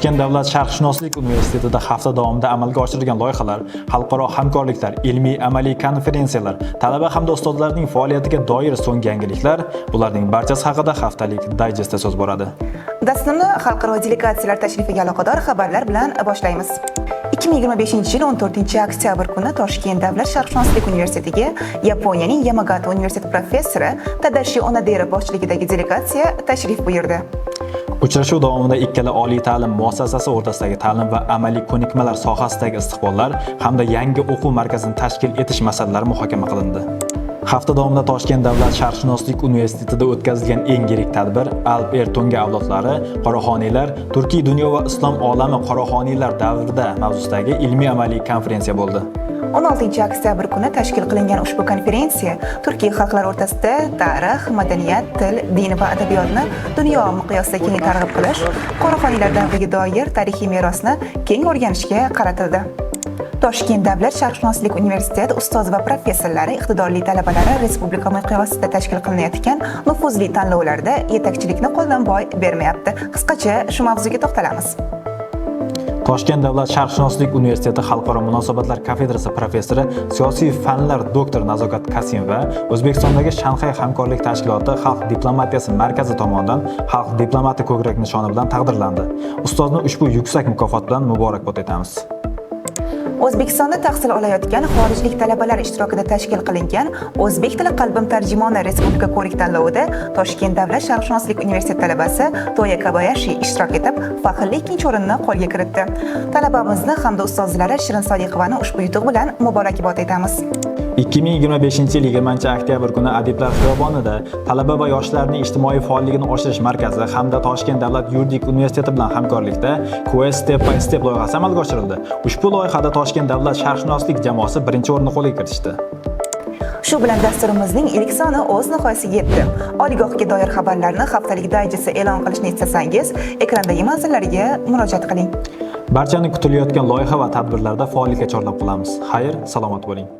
Toshkent davlat sharqshunoslik universitetida hafta davomida amalga oshirilgan loyihalar, xalqaro hamkorliklar, ilmiy-amaliy konferensiyalar, talaba hamda ustozlarning faoliyatiga doir so'nggi yangiliklar, bularning barchasi haqida haftalik dayjestda so'z boradi. Dasturni xalqaro delegatsiyalar tashrifiga aloqador xabarlar bilan boshlaymiz. 2025-yil 14-oktyabr kuni Toshkent davlat sharqshunoslik universitetiga Yaponiyaning Yamagata universiteti professori Tadashi Onodera boshchiligidagi delegatsiya tashrif buyurdi. Uchrashuv davomida ikkala oliy ta'lim muassasasi o'rtasidagi ta'lim va amaliy ko'nikmalar sohasidagi istiqbollar hamda yangi o'quv markazini tashkil etish masalalari muhokama qilindi. Hafta davomida Toshkent davlat sharqshunoslik universitetida o'tkazilgan eng yirik tadbir Alp Ertonga avlodlari, qoraxoniylar, turkiy dunyo va islom olami qoraxoniylar davrida mavzusidagi ilmiy-amaliy konferensiya bo'ldi. 16-oktyabr kuni tashkil qilingan ushbu konferensiya turkiy xalqlar o'rtasida tarix, madaniyat, til, din va adabiyotni dunyo miqyosida keng targ'ib qilish, qoraxoniylar davriga doir tarixiy merosni keng o'rganishga qaratildi. Toshkent davlat sharqshunoslik universiteti ustoz va professorlari, iqtidorli talabalari respublika miqyosida tashkil qilinayotgan nufuzli tanlovlarda yetakchilikni qo'ldan boy bermayapti. Qisqacha shu mavzuga to'xtalamiz. Toshkent davlat sharqshunoslik universiteti xalqaro munosabatlar kafedrasi professori, siyosiy fanlar doktor Nazokat Kasimova O'zbekistondagi Shanxay hamkorlik tashkiloti Xalq diplomatiyasi markazi tomonidan Xalq diplomati ko'krak nishoni bilan taqdirlandi. Ustozni ushbu yuksak mukofot bilan muborakbod etamiz. O'zbekistonda tahsil olayotgan xorijlik talabalar ishtirokida tashkil qilingan O'zbek tili qalbim tarjimoni respublika ko'rik-tanlovida Toshkent davlat sharqshunoslik universiteti talabasi Toya Kabayashi ishtirok etib, faxrli ikkinchi o'rinni qo'lga kiritdi. Talabamizni hamda ustozlari Shirin Sodiqovani ushbu yutuq bilan muborakbod etamiz. 2025-yil 20-oktyabr kuni Adiblar xiyobonida talaba va yoshlarning ijtimoiy faolligini oshirish markazi hamda Toshkent davlat yuridik universiteti bilan hamkorlikda Quest Step by Step loyihasi amalga oshirildi. Ushbu loyihada Toshkent davlat sharqshunoslik jamoasi birinchi o'rinni qo'lga kiritishdi. Shu bilan dasturimizning ilk soni o'z nihoyasiga yetdi. Oliygohga doir xabarlarni haftalik dayjestda e'lon qilishni istasangiz, ekrandagi manzillarga murojaat qiling. Barchani kutilayotgan loyiha va tadbirlarda faollikka chorlab qolamiz. Xayr, salomat bo'ling.